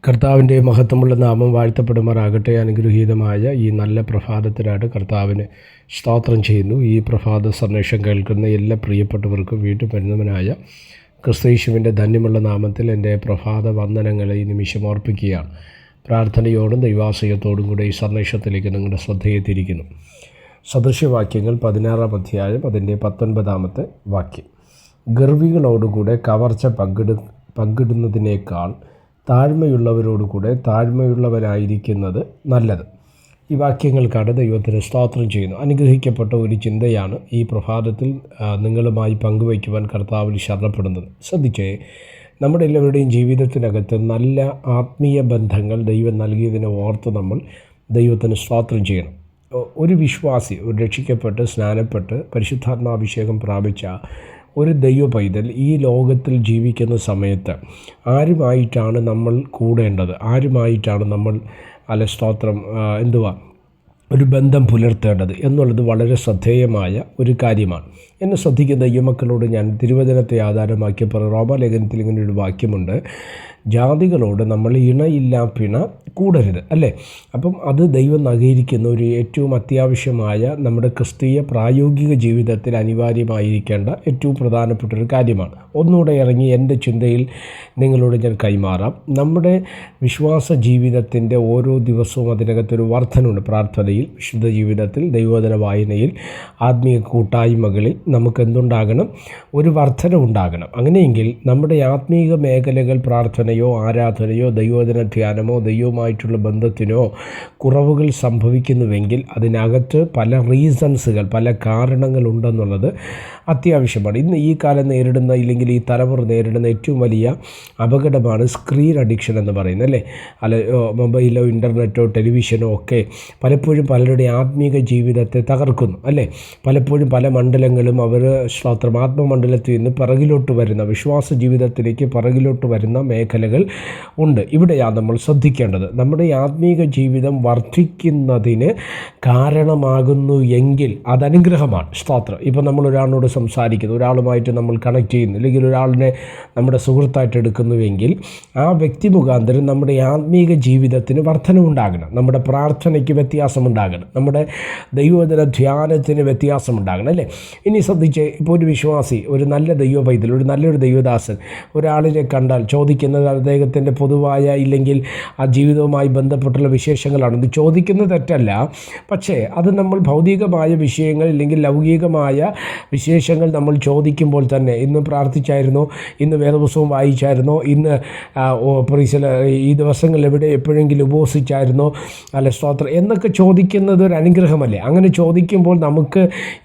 കർത്താവിൻ്റെ മഹത്വമുള്ള നാമം വാഴ്ത്തപ്പെടുമാറാകട്ടെ. അനുഗ്രഹീതമായ ഈ നല്ല പ്രഭാതത്തിനായിട്ട് കർത്താവിന് സ്തോത്രം ചെയ്യുന്നു. ഈ പ്രഭാത സന്ദേശം കേൾക്കുന്ന എല്ലാ പ്രിയപ്പെട്ടവർക്കും വീട്ടുപരിണമനായ ക്രിസ്തയേശുവിൻ്റെ ധന്യമുള്ള നാമത്തിൽ എൻ്റെ പ്രഭാത വന്ദനങ്ങളെ ഈ നിമിഷം ഓർപ്പിക്കുകയാണ്. പ്രാർത്ഥനയോടും ദൈവാശ്രയത്തോടും കൂടെ ഈ സന്ദേശത്തിലേക്ക് നിങ്ങളുടെ ശ്രദ്ധയെ തിരിക്കുന്നു. സദൃശ്യവാക്യങ്ങൾ 16-ാം അധ്യായം അതിൻ്റെ 19-ാമത്തെ വാക്യം. ഗർവികളോടുകൂടെ കവർച്ച പങ്കിടുന്നതിനേക്കാൾ താഴ്മയുള്ളവരോടുകൂടെ താഴ്മയുള്ളവരായിരിക്കുന്നത് നല്ലത്. ഈ വാക്യങ്ങൾക്കാണ് ദൈവത്തിന് സ്തോത്രം ചെയ്യുന്നു. അനുഗ്രഹിക്കപ്പെട്ട ഒരു ചിന്തയാണ് ഈ പ്രഭാതത്തിൽ നിങ്ങളുമായി പങ്കുവയ്ക്കുവാൻ കർത്താവിൽ ശരണപ്പെടുന്നത്. ശ്രദ്ധിച്ചേ, നമ്മുടെ എല്ലാവരുടെയും ജീവിതത്തിനകത്ത് നല്ല ആത്മീയ ബന്ധങ്ങൾ ദൈവം നൽകിയതിനെ ഓർത്ത് നമ്മൾ ദൈവത്തിന് സ്തോത്രം ചെയ്യണം. ഒരു വിശ്വാസി, ഒരു രക്ഷിക്കപ്പെട്ട് സ്നാനപ്പെട്ട് പരിശുദ്ധാത്മാഭിഷേകം പ്രാപിച്ച ഒരു ദൈവ പൈതൽ ഈ ലോകത്തിൽ ജീവിക്കുന്ന സമയത്ത് ആരുമായിട്ടാണ് നമ്മൾ കൂടേണ്ടത്, ആരുമായിട്ടാണ് നമ്മൾ സ്തോത്രം ഒരു ബന്ധം പുലർത്തേണ്ടത് എന്നുള്ളത് വളരെ ശ്രദ്ധേയമായ ഒരു കാര്യമാണ്. എന്നെ ശ്രദ്ധിക്കുന്ന യുവമക്കളോട് ഞാൻ തിരുവചനത്തെ ആധാരമാക്കി റോമാലേഖനത്തിൽ ഇങ്ങനെ ഒരു വാക്യമുണ്ട്: ജാതികളോട് നമ്മൾ ഇണയില്ലാ പിണ കൂടരുത്, അല്ലേ? അപ്പം അത് ദൈവം നവീകരിക്കുന്ന ഒരു ഏറ്റവും അത്യാവശ്യമായ നമ്മുടെ ക്രിസ്തീയ പ്രായോഗിക ജീവിതത്തിൽ അനിവാര്യമായിരിക്കേണ്ട ഏറ്റവും പ്രധാനപ്പെട്ടൊരു കാര്യമാണ്. ഒന്നുകൂടെ ഇറങ്ങി എൻ്റെ ചിന്തയിൽ നിങ്ങളോട് ഞാൻ കൈമാറാം. നമ്മുടെ വിശ്വാസ ജീവിതത്തിൻ്റെ ഓരോ ദിവസവും അതിനകത്തൊരു വർധനയുണ്ട്. പ്രാർത്ഥനയിൽ, വിശുദ്ധ ജീവിതത്തിൽ, ദൈവവചന വായനയിൽ, ആത്മീയ കൂട്ടായ്മകളിൽ നമുക്ക് എന്തുണ്ടാകണം? ഒരു വർധന ഉണ്ടാകണം. അങ്ങനെയെങ്കിൽ നമ്മുടെ ആത്മീക മേഖലകൾ, പ്രാർത്ഥനയോ ആരാധനയോ ദൈവവചന ധ്യാനമോ ദൈവവുമായിട്ടുള്ള ബന്ധത്തിനോ കുറവുകൾ സംഭവിക്കുന്നുവെങ്കിൽ അതിനകത്ത് പല റീസൺസുകൾ, പല കാരണങ്ങളുണ്ടെന്നുള്ളത് അത്യാവശ്യമാണ്. ഇന്ന് ഈ കാലം നേരിടുന്ന, ഇല്ലെങ്കിൽ ഈ തലമുറ നേരിടുന്ന ഏറ്റവും വലിയ അപകടമാണ് സ്ക്രീൻ അഡിക്ഷൻ എന്ന് പറയുന്നത്, അല്ലേ? മൊബൈലോ ഇൻ്റർനെറ്റോ ടെലിവിഷനോ ഒക്കെ പലപ്പോഴും പലരുടെ ആത്മീക ജീവിതത്തെ തകർക്കുന്നു, അല്ലേ? പലപ്പോഴും പല മണ്ഡലങ്ങളും അവർ ആത്മമണ്ഡലത്തിൽ നിന്ന് പിറകിലോട്ട് വരുന്ന, വിശ്വാസ ജീവിതത്തിലേക്ക് പിറകിലോട്ട് വരുന്ന മേഖലകൾ ഉണ്ട്. ഇവിടെയാണ് നമ്മൾ ശ്രദ്ധിക്കേണ്ടത്. നമ്മുടെ ആത്മീക ജീവിതം വർദ്ധിക്കുന്നതിന് കാരണമാകുന്നു എങ്കിൽ അതനുഗ്രഹമാണ്. സ്തോത്രം. ഇപ്പോൾ നമ്മൾ ഒരാളോട് സംസാരിക്കുന്നു, ഒരാളുമായിട്ട് നമ്മൾ കണക്ട് ചെയ്യുന്നു, അല്ലെങ്കിൽ ഒരാളിനെ നമ്മുടെ സുഹൃത്തായിട്ട് എടുക്കുന്നുവെങ്കിൽ ആ വ്യക്തി മുഖാന്തരം നമ്മുടെ ആത്മീക ജീവിതത്തിന് വർധനമുണ്ടാകണം, നമ്മുടെ പ്രാർത്ഥനയ്ക്ക് വ്യത്യാസമുണ്ടാകണം, നമ്മുടെ ദൈവവചന ധ്യാനത്തിന് വ്യത്യാസമുണ്ടാകണം, അല്ലേ? ഇനി ശ്രദ്ധിച്ച്, ഇപ്പോൾ ഒരു വിശ്വാസി, ഒരു നല്ല ദൈവ പൈതൽ, ഒരു നല്ലൊരു ദൈവദാസൻ ഒരാളിനെ കണ്ടാൽ ചോദിക്കുന്നത് അദ്ദേഹത്തിൻ്റെ പൊതുവായ, ഇല്ലെങ്കിൽ ആ ജീവിതവുമായി ബന്ധപ്പെട്ടുള്ള വിശേഷങ്ങളാണ്. ഇത് ചോദിക്കുന്നത് തെറ്റല്ല, പക്ഷേ അത് നമ്മൾ ഭൗതികമായ വിഷയങ്ങൾ, ഇല്ലെങ്കിൽ ലൗകികമായ വിശേഷങ്ങൾ നമ്മൾ ചോദിക്കുമ്പോൾ തന്നെ, ഇന്ന് പ്രാർത്ഥിച്ചായിരുന്നോ, ഇന്ന് വേദപുസ്തകം വായിച്ചായിരുന്നോ, ഇന്ന് ഈ ദിവസങ്ങളിൽ എപ്പോഴെങ്കിലും ഉപവസിച്ചായിരുന്നോ, അല്ല സ്തോത്രം എന്നൊക്കെ ചോദിക്കുന്നത് ഒരു അനുഗ്രഹമല്ലേ? അങ്ങനെ ചോദിക്കുമ്പോൾ നമുക്ക്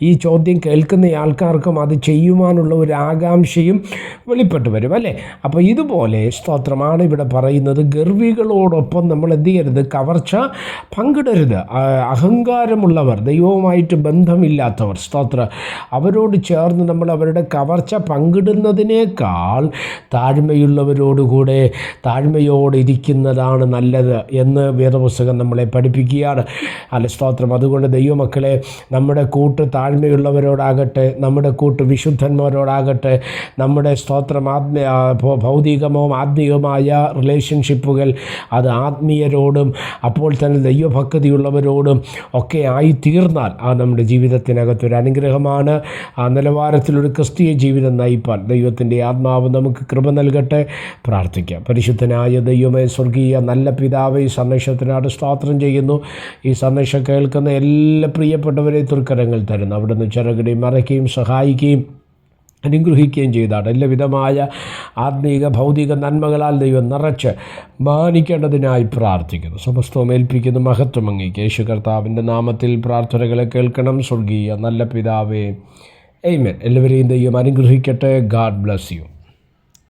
ഈ ചോദ്യം കേൾക്കുന്ന ആൾക്കാർക്കും അത് ചെയ്യുവാനുള്ള ഒരു ആകാംക്ഷയും വെളിപ്പെട്ടു വരും, അല്ലേ? അപ്പോൾ ഇതുപോലെ സ്തോത്രമാണ് ഇവിടെ പറയുന്നത്. ഗർവികളോടൊപ്പം നമ്മൾ എന്ത് ചെയ്യരുത്? കവർച്ച പങ്കിടരുത്. അഹങ്കാരമുള്ളവർ, ദൈവവുമായിട്ട് ബന്ധമില്ലാത്തവർ, സ്തോത്രം, അവരോട് ചേർന്ന് നമ്മൾ അവരുടെ കവർച്ച പങ്കിടുന്നതിനേക്കാൾ താഴ്മയുള്ളവരോടുകൂടെ താഴ്മയോടെ ഇരിക്കുന്നതാണ് നല്ലത് എന്ന് വേദപുസ്തകം നമ്മളെ പഠിപ്പിക്കുകയാണ്, അല്ല സ്തോത്രം. അതുകൊണ്ട് ദൈവമക്കളെ, നമ്മുടെ കൂട്ട് താഴ്മയുള്ളവരോടാകട്ടെ, നമ്മുടെ കൂട്ട് വിശുദ്ധന്മാരോടാകട്ടെ, നമ്മുടെ സ്തോത്രം ഭൗതികമോ ആത്മീയമായ റിലേഷൻഷിപ്പുകൾ അത് ആത്മീയരോടും അപ്പോൾ തന്നെ ദൈവഭക്തിയുള്ളവരോടും ഒക്കെ ആയിത്തീർന്നാൽ ആ നമ്മുടെ ജീവിതത്തിനകത്തൊരു അനുഗ്രഹമാണ്. ആ നിലവാരത്തിലൊരു ക്രിസ്തീയ ജീവിതം നയിപ്പാൻ ദൈവത്തിൻ്റെ ആത്മാവ് നമുക്ക് കൃപ നൽകട്ടെ. പ്രാർത്ഥിക്കാം. പരിശുദ്ധനായ ദൈവമേ, സ്വർഗീയ നല്ല പിതാവേ, ഈ സന്ദേശത്തിനായിട്ട് സ്തോത്രം ചെയ്യുന്നു. ഈ സന്ദേശം കേൾക്കുന്ന എല്ലാ പ്രിയപ്പെട്ടവരെ തൃക്കരങ്ങൾ തരുന്നു. അവിടുന്ന് ചിറകുകയും മറയ്ക്കുകയും സഹായിക്കുകയും അനുഗ്രഹിക്കുകയും ചെയ്താണ്. എല്ലാവിധമായ ആത്മീക ഭൗതിക നന്മകളാൽ ദൈവം നിറച്ച് മാനിക്കേണ്ടതിനായി പ്രാർത്ഥിക്കുന്നു. സമസ്തവും ഏൽപ്പിക്കുന്ന മഹത്വം അങ്ങേക്ക്. യേശു കർത്താവിൻ്റെ നാമത്തിൽ പ്രാർത്ഥനകളെ കേൾക്കണം. സ്വർഗീയ നല്ല പിതാവേ, ആമേൻ. എല്ലാവരെയും ദൈവം അനുഗ്രഹിക്കട്ടെ. God bless you.